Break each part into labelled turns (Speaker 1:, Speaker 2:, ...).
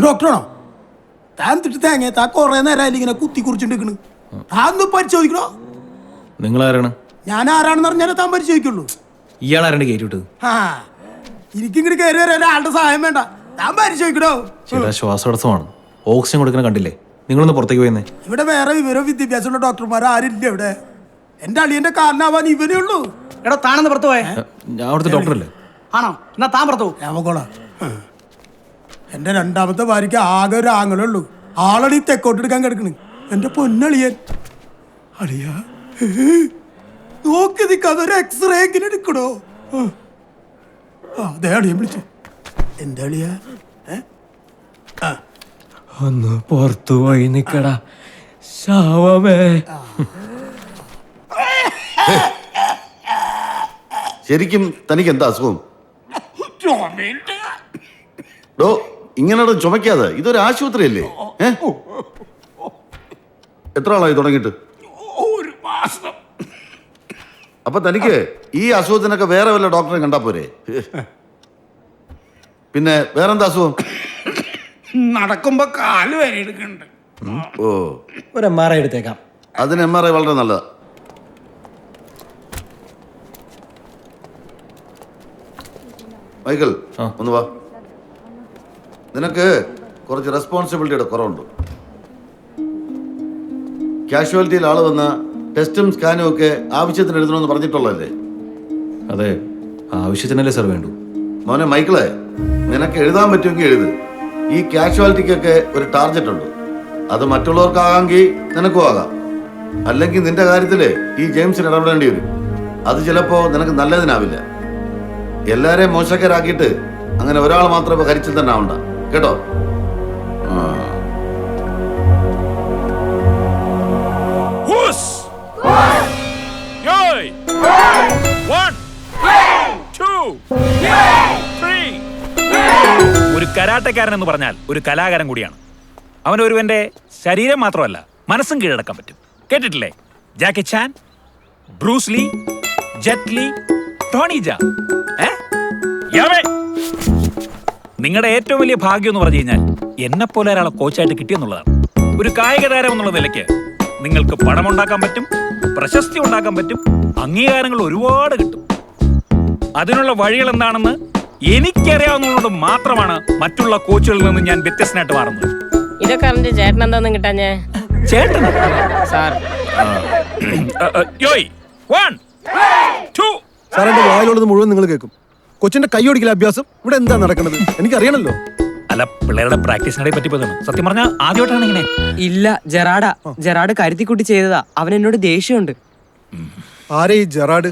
Speaker 1: ഡോക്ടറാണോ? താൻ തിട്ട് തേങ്ങ താ കൊറേ നേരം ഇങ്ങനെ കുത്തി കുറിച്ചിട്ട് താന്ന് പരിശോധിക്കണോ?
Speaker 2: നിങ്ങളാരാണ്?
Speaker 1: ഞാൻ ആരാണെന്ന് പറഞ്ഞാലേ താൻ പരിശോധിക്കുള്ളൂ.
Speaker 2: ഇയാളാരാണ്ട് കയറ്റിവിട്ട്?
Speaker 1: എനിക്കിങ്ങോട്ട് കയറി വരാൻ ഒരാളുടെ സഹായം വേണ്ട, താൻ പരിശോധിക്കണോ?
Speaker 2: ചേട്ടാ ശ്വാസതടസ്സമാണ്, ഓക്സിജൻ കൊടുക്കണ കണ്ടില്ലേ? നിങ്ങളൊന്ന് പുറത്തേക്ക് പോയെന്നേ.
Speaker 1: ഇവിടെ വേറെ വിവരവും വിദ്യാഭ്യാസമുള്ള ഡോക്ടർമാർ ആരില്ല ഇവിടെ. എന്റെ അളിയന്റെ കാരണമാവാൻ ഇവനേ ഉള്ളൂ.
Speaker 3: എടോ താണെന്ന് പുറത്തു പോയേ?
Speaker 2: ഞാൻ അവിടുത്തെ ഡോക്ടറല്ലേ?
Speaker 3: ആണോ? എന്നാ താൻ പുറത്തു പോകും.
Speaker 1: ഞാമക്കോളാം. എന്റെ രണ്ടാമത്തെ ഭാര്യയ്ക്ക് ആകെ ഒരു ആങ്ങളേ ഉള്ളൂ. ആളടി തെക്കോട്ടെടുക്കാൻ കിടക്കണ്. എന്റെ പൊന്നളിയൻ അളിയ നോക്കി നിൽക്കാതെ ഒരു എക്സ്റേ എങ്ങനെ എടുക്കണോ? അതെ അളിയൻ വിളിച്ചു. എന്താ അളിയ?
Speaker 4: ഒന്ന് പുറത്തു പോയി നിക്കടാ ശാവമേ.
Speaker 5: ശരിക്കും തനിക്ക് എന്താ അസുഖം? ഡോ ഇങ്ങനെ ചുമക്കാതെ, ഇതൊരു ആശുപത്രിയല്ലേ? എത്ര ആളായി തുടങ്ങിയിട്ട്?
Speaker 1: ഒരു മാസം.
Speaker 5: അപ്പൊ തനിക്ക് ഈ അസുഖത്തിനൊക്കെ വേറെ വല്ല ഡോക്ടറെ കണ്ടാ പോരെ? പിന്നെ വേറെന്താ അസുഖം?
Speaker 1: നടക്കുമ്പോ കാല് വരെ എടുക്കണ്ട്.
Speaker 5: ഓ,
Speaker 4: ഒരു MRI എടുത്തേക്കാം.
Speaker 5: അതിന് MRI വളരെ നല്ലതാ. മൈക്കിൾ ഒന്ന് വാ. നിനക്ക് കുറച്ച് റെസ്പോൺസിബിലിറ്റിയുടെ കുറവുണ്ട്. കാഷ്വാലിറ്റിയിൽ ആള് വന്ന ടെസ്റ്റും സ്കാനും ഒക്കെ ആവശ്യത്തിന് എഴുതണമെന്ന് പറഞ്ഞിട്ടുള്ളതല്ലേ?
Speaker 2: അതെ, ആവശ്യത്തിനല്ലേ സാർ വേണ്ടു.
Speaker 5: മോനെ മൈക്കിളെ, നിനക്ക് എഴുതാൻ പറ്റുമെങ്കിൽ എഴുത്. ഈ കാഷ്വാലിറ്റിക്കൊക്കെ ഒരു ടാർഗറ്റ് ഉണ്ട്. അത് മറ്റുള്ളവർക്കാകാമെങ്കിൽ നിനക്കും ആകാം. അല്ലെങ്കിൽ നിന്റെ കാര്യത്തില് ഈ ജെയിംസിന് ഇടപെടേണ്ടി വരും. അത് ചിലപ്പോ നിനക്ക് നല്ലതിനാവില്ല. എല്ലാരെയും മോശക്കാരാക്കിയിട്ട് അങ്ങനെ ഒരാൾ മാത്രമേ കരിച്ചിൽ തന്നെ ആവണ്ട, കേട്ടോ?
Speaker 6: ഒരു കരാട്ടക്കാരൻ എന്ന് പറഞ്ഞാൽ ഒരു കലാകാരൻ കൂടിയാണ്. അവനൊരുവന്റെ ശരീരം മാത്രമല്ല മനസ്സും കീഴടക്കാൻ പറ്റും. കേട്ടിട്ടില്ലേ? Jackie Chan, Bruce Lee, Jet Lee, Tony Jaa. നിങ്ങളുടെ ഏറ്റവും വലിയ ഭാഗ്യം എന്ന് പറഞ്ഞു കഴിഞ്ഞാൽ എന്നെ പോലെ ഒരാളെ കോച്ചായിട്ട് കിട്ടിയെന്നുള്ളതാണ്. ഒരു കായിക താരം എന്നുള്ള നിലയ്ക്ക് നിങ്ങൾക്ക് പണമുണ്ടാക്കാൻ പറ്റും, പ്രശസ്തി ഉണ്ടാക്കാൻ പറ്റും, അംഗീകാരങ്ങൾ ഒരുപാട് കിട്ടും. അതിനുള്ള വഴികൾ എന്താണെന്ന് എനിക്കറിയാവുന്നത് മാത്രമാണ് മറ്റുള്ള കോച്ചുകളിൽ നിന്ന് ഞാൻ വ്യത്യസ്തനായിട്ട് മാറുന്നത്.
Speaker 7: ഇതൊക്കെ അറിഞ്ഞ ചേട്ടൻ എന്താന്നും കിട്ടാഞ്ഞേ?
Speaker 6: ചേട്ടൻ
Speaker 7: സാർ
Speaker 8: സാറിന്റെ വായിലുള്ളത് മുഴുവൻ നിങ്ങൾ കേൾക്കും. കൊച്ചിന്റെ കൈ ഓടിക്കല അഭ്യാസം ഇവിടെ എന്താ നടക്കുന്നത് എനിക്കറിയണല്ലോ.
Speaker 6: അല്ല, പിള്ളേരുടെ പ്രാക്ടീസിനെ പറ്റി പോയതാണ്. സത്യം പറഞ്ഞാൽ ആദ്യമായിട്ടാണ് ഇങ്ങനെ.
Speaker 4: ഇല്ല, ജെറാഡ് കരുത്തിക്കുട്ടി ചെയ്തതാ. അവൻ എന്നോട് ദേഷ്യമുണ്ട്.
Speaker 8: ആരെ ഈ ജെറാഡ്?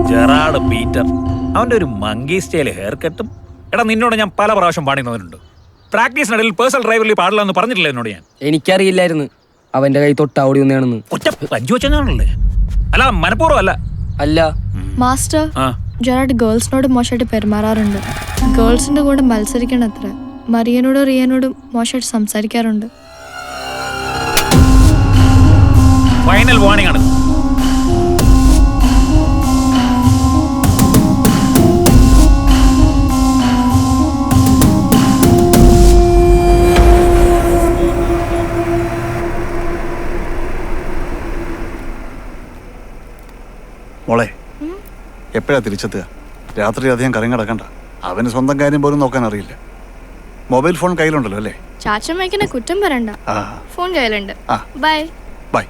Speaker 6: Gerard Peter. അവന്റെ ഒരു മങ്കി സ്റ്റൈൽ ഹെയർ കട്ടും. എടാ, നിന്നോട് ഞാൻ പല പ്രാവശ്യം പാടുന്നവരുണ്ട്. പ്രാക്ടീസിനിടയിൽ പേഴ്സണൽ ഡ്രൈവറിൽ പാടില്ല എന്ന് പറഞ്ഞിട്ടില്ല എന്നോട് ഞാൻ.
Speaker 4: എനിക്കറിയില്ലായിരുന്നു അവന്റെ കൈ തൊട്ടാവടി ഒന്നാണെന്ന്.
Speaker 6: ഒറ്റ പഞ്ചു വെച്ചാണല്ലേ? അല്ല, മനഃപൂർവ്വം അല്ല.
Speaker 4: അല്ല
Speaker 9: മാസ്റ്റർ, ജെറാഡ് ഗേൾസിനോട് മോശമായിട്ട് പെരുമാറാറുണ്ട്. ഗേൾസിന്റെ കൂടെ മത്സരിക്കണത്ര. മറിയനോടും റിയനോടും മോശമായിട്ട് സംസാരിക്കാറുണ്ട്.
Speaker 6: ഫൈനൽ വാർണിംഗ് ആണ്.
Speaker 10: മോളെ, എപ്പോഴാ തിരിച്ചെത്തുക? രാത്രി അധികം കറങ്ങി കിടക്കണ്ട. അവന് സ്വന്തം കാര്യം പോലും നോക്കാൻ അറിയില്ല. മൊബൈൽ ഫോൺ കയ്യിലുണ്ടല്ലോ അല്ലേ?
Speaker 9: ചാച്ചൻ വയ്ക്കുന്ന കുറ്റം പറയണ്ട. ഫോൺ കയ്യിലുണ്ട്. Bye
Speaker 10: bye.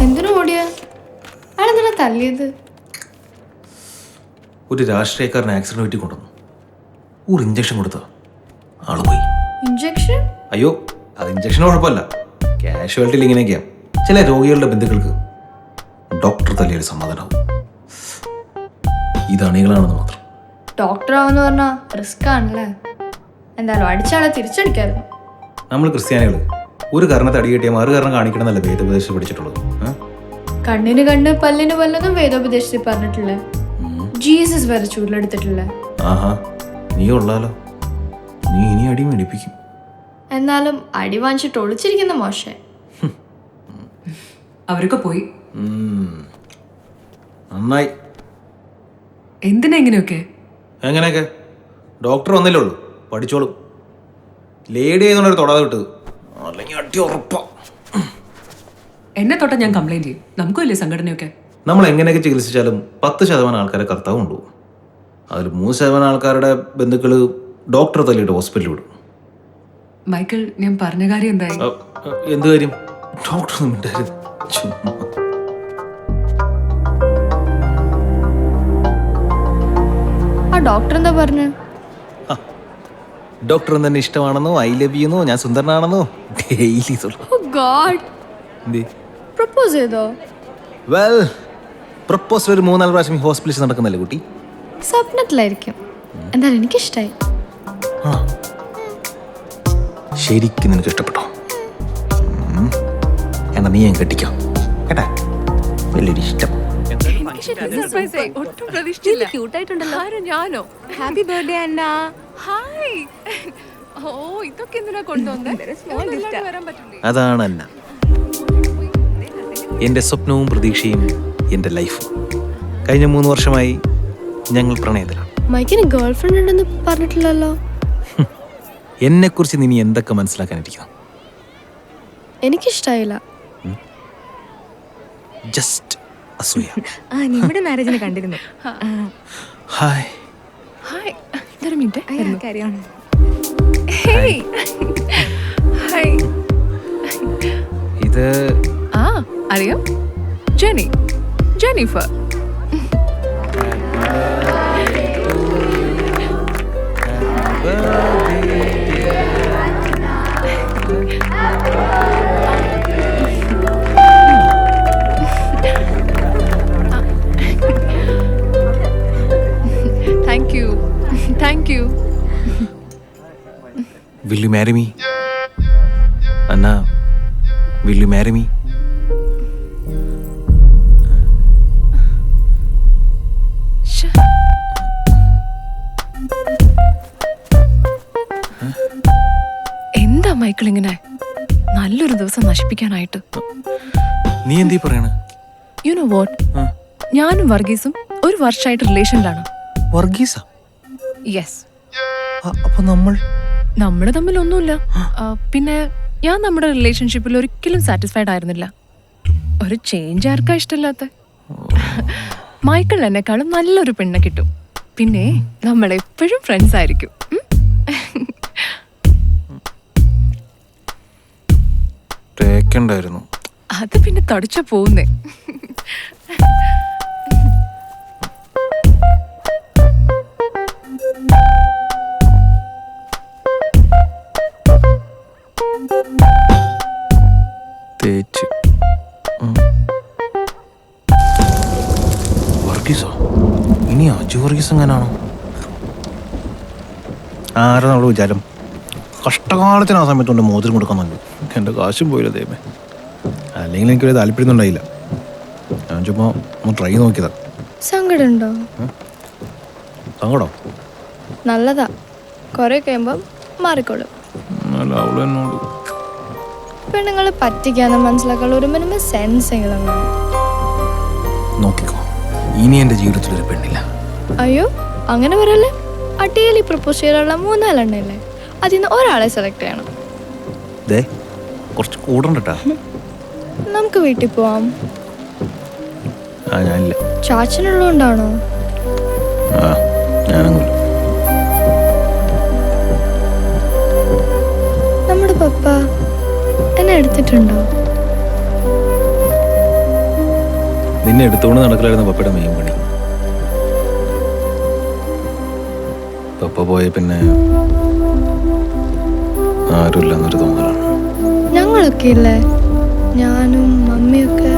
Speaker 9: എന്തിനു ഓടിയ? ആളെന്തിനാ തല്ലിയത്?
Speaker 2: ഒരു രാഷ്ട്രീയക്കാരൻ ആക്സിഡന്റ് പറ്റി കൊണ്ടുവന്നു. ഒരു ഇഞ്ചക്ഷൻ കൊടുത്ത ആള് പോയി.
Speaker 9: ഇഞ്ചക്ഷൻ?
Speaker 2: അയ്യോ, അത് ഇഞ്ചക്ഷൻ കുഴപ്പമില്ല. കാഷ്വാലിറ്റിയിൽ ഇങ്ങനെയൊക്കെയാ. ചില രോഗികളുടെ ബന്ധുക്കൾക്ക് ഡോക്ടർ തല്ലിയൊരു സമാധാനമാവും. ഇത് അണികളാണെന്ന് മാത്രം.
Speaker 9: ഡോക്ടർ ആവെന്ന് പറഞ്ഞാൽ റിസ്ക് ആണല്ലേ. എന്തായാലും അടിച്ചാളെ തിരിച്ചടിക്കായിരുന്നു.
Speaker 2: നമ്മൾ ക്രിസ്ത്യാനികൾ ഒരു കാരണത്തെ അടി കിട്ടിയാൽ മറു കാരണം കാണിക്കണമെന്നല്ല വേദോപദേശം പഠിച്ചിട്ടുള്ളത്.
Speaker 9: കണ്ണിന് കണ്ണ് പല്ലിന് പല്ലെന്നും വേദോപദേശത്തിൽ പറഞ്ഞിട്ടില്ലേ. ജീസസ് വരെ ചൂരിലെടുത്തിട്ടില്ലേ.
Speaker 2: ആഹാ, നീ ഉള്ളാലോ. നീ ഇനി അടി മേടിപ്പിക്കും.
Speaker 9: എന്നാലും അടി വാങ്ങിച്ചിട്ട് ഒളിച്ചിരിക്കുന്ന മോശം.
Speaker 11: അവരൊക്കെ പോയി.
Speaker 2: നന്നായി.
Speaker 11: എന്തിനാ ഇങ്ങനെയൊക്കെ?
Speaker 2: എങ്ങനെയൊക്കെ? ഡോക്ടർ വന്നില്ലേ ഉള്ളൂ, പഠിച്ചോളും. ലേഡി ആയെന്നുള്ളൊരു തൊടാതെ വിട്ടത്, അല്ലെങ്കിൽ അടി ഉറപ്പാ.
Speaker 11: എന്നെ തൊട്ടാ ഞാൻ കംപ്ലൈന്റ് ചെയ്യും. നമുക്കും ഇല്ലേ സംഘടനയൊക്കെ?
Speaker 2: നമ്മൾ എങ്ങനെയൊക്കെ ചികിത്സിച്ചാലും 10% ആൾക്കാരെ കർത്താവ് കൊണ്ടുപോകും. അതിൽ 3% ആൾക്കാരുടെ ബന്ധുക്കൾ ഡോക്ടറെ തല്ലിയിട്ട് ഹോസ്പിറ്റലിൽ വിടും.
Speaker 11: മൈക്കിൾ, ഞാൻ പറഞ്ഞ കാര്യം എന്തായി?
Speaker 2: എന്ത് കാര്യം? ഡോക്ടർ ഒന്നും മിണ്ടായിരുന്നു. ചുമ്മാ.
Speaker 9: ആ ഡോക്ടർ എന്താ പറഞ്ഞു?
Speaker 2: ഡോക്ടർ തന്നെ ഇഷ്ടമാണെന്നോ, ഐ ലവ് യുന്നോ, ഞാൻ സുന്ദരനാണെന്നോ ഡെയിലി
Speaker 9: പ്രപ്പോസ് ചെയ്തോ?
Speaker 2: വെൽ, പ്രപ്പോസ് ഒരു 3-4 പ്രാവശ്യം ഹോസ്പിറ്റലിൽ നടക്കുന്നല്ലേ കുട്ടി.
Speaker 9: സ്വപ്നത്തിലായിരിക്കും. എന്തായാലും എനിക്കിഷ്ടായി.
Speaker 2: ശരിക്കും നിനക്ക് ഇഷ്ടപ്പെട്ടോ? എന്നാ നീ ഞാൻ കെട്ടിക്കാം കേട്ടാ. വലിയൊരു ഇഷ്ടം.
Speaker 11: ഒട്ടും പ്രതീക്ഷിച്ചില്ല. ക്യൂട്ടായിട്ടുണ്ടല്ലോ. ഞാനോ? ഹാപ്പി ബർത്ത്ഡേ അന്ന. ഹായ്. ഓ, ഇതൊക്കെ എന്തിനാ കൊണ്ടുവന്നേ? വരാൻ പറ്റില്ലേ?
Speaker 2: അതാണ് അന്ന. എൻ്റെ സ്വപ്നവും പ്രതീക്ഷയും എൻ്റെ ലൈഫും. കഴിഞ്ഞ 3 വർഷമായി ഞങ്ങൾ പ്രണയത്തിലാണ്.
Speaker 9: മൈക്കിന് ഗേൾ ഫ്രണ്ട് ഉണ്ടെന്ന് പറഞ്ഞിട്ടില്ലല്ലോ.
Speaker 2: എന്നെക്കുറിച്ച് നീ എന്തൊക്കെ മനസ്സിലാക്കാനിരിക്കണം?
Speaker 9: എനിക്കിഷ്ടായില്ല.
Speaker 2: ജസ്റ്റ് അസൂയ.
Speaker 11: നിങ്ങളുടെ മാരേജിന് കണ്ടിരുന്നു.
Speaker 2: ഹായ്.
Speaker 11: ഹായ്. ഒരു മിനിറ്റ് കാര്യമാണ്. ഹേയ്. ഹായ്.
Speaker 2: ഇത്
Speaker 11: അറിയാം, Jennifer. Thank you.
Speaker 2: Will you marry me? Anna, will you marry me?
Speaker 11: എന്താ മൈക്കിൾ ഇങ്ങനെ നല്ലൊരു ദിവസം നശിപ്പിക്കാനായിട്ട്?
Speaker 2: നീ എന്തീ പറയണ?
Speaker 11: യു നോ വാട്ട്, ഞാനും വർഗീസും ഒരു വർഷമായിട്ട് റിലേഷനിലാണ്.
Speaker 2: വർഗീസ?
Speaker 11: യെസ്.
Speaker 2: അപ്പൊ
Speaker 11: നമ്മള് തമ്മിൽ ഒന്നുമില്ല. പിന്നെ ഞാൻ നമ്മുടെ റിലേഷൻഷിപ്പിൽ ഒരിക്കലും സാറ്റിസ്ഫൈഡ് ആയിരുന്നില്ല. ഒരു ചേഞ്ച് ആർക്കാ ഇഷ്ടമില്ലാത്ത? മൈക്കിൾ എന്നെക്കാളും നല്ലൊരു പെണ്ണെ കിട്ടും. പിന്നെ നമ്മൾ എപ്പോഴും ഫ്രണ്ട്സ് ആയിരിക്കും. അത് പിന്നെ തടിച്ച പോകുന്നേ.
Speaker 2: വർഗീസോ? ഇനി അജു വർഗീസ് എങ്ങനാണോ? ആരാ നമ്മുടെ വിചാരം? കഷ്ടകാലത്തിന് ആ സമയത്തുകൊണ്ട് മോതിരം കൊടുക്കാൻ വന്നു. എൻ്റെ കാശും പോയില്ല ദൈവമേ. അല്ലെങ്കിൽ എനിക്കൊരു താല്പര്യം ഉണ്ടായില്ല. ഞാൻ ചുമ്മാ ഒന്ന് ട്രൈ നോക്കിയതാ.
Speaker 9: സങ്കടമുണ്ടോ?
Speaker 2: സങ്കടോ?
Speaker 9: നല്ലതാ, കുറെ കഴിയുമ്പം മാറിക്കോളും. പെണ്ണുങ്ങളെ പറ്റിക്കാന്ന് മനസ്സിലാക്കാനുള്ള ഒരു മിനിമം സെൻസ് എങ്കിലും വേണം.
Speaker 2: നോക്കിക്കോ, ഇനി എൻ്റെ ജീവിതത്തിൽ ഒരു പെണ്ണില്ല.
Speaker 9: അയ്യോ, അങ്ങനെ പറയല്ലേ. അടിയിൽ പ്രപ്പോസ് ചെയ്യാനുള്ള 3-4 എണ്ണയില്ലേ, അതിൽ നിന്ന് ഒരാളെ സെലക്ട് ചെയ്യണം.
Speaker 2: കുറച്ച് കൂടണ്ടട്ടാ.
Speaker 9: നമുക്ക് വീട്ടിൽ പോവാം.
Speaker 2: ഞാനില്ല.
Speaker 9: ചാച്ചനുള്ളതുകൊണ്ടാണോ?
Speaker 2: ഞാനൊന്നുമില്ല.
Speaker 9: നമ്മുടെ പപ്പ എന്നെ എടുത്തിട്ടുണ്ടോ?
Speaker 2: നിന്നെ എടുത്തുകൊണ്ട് നടക്കലായിരുന്നു പപ്പയുടെ മെയിൻ പണി. പപ്പ പോയ പിന്നെ ആരുമില്ലെന്നൊരു തോന്നലാണ്.
Speaker 9: ഞങ്ങളൊക്കെ ഇല്ലേ, ഞാനും മമ്മിയൊക്കെ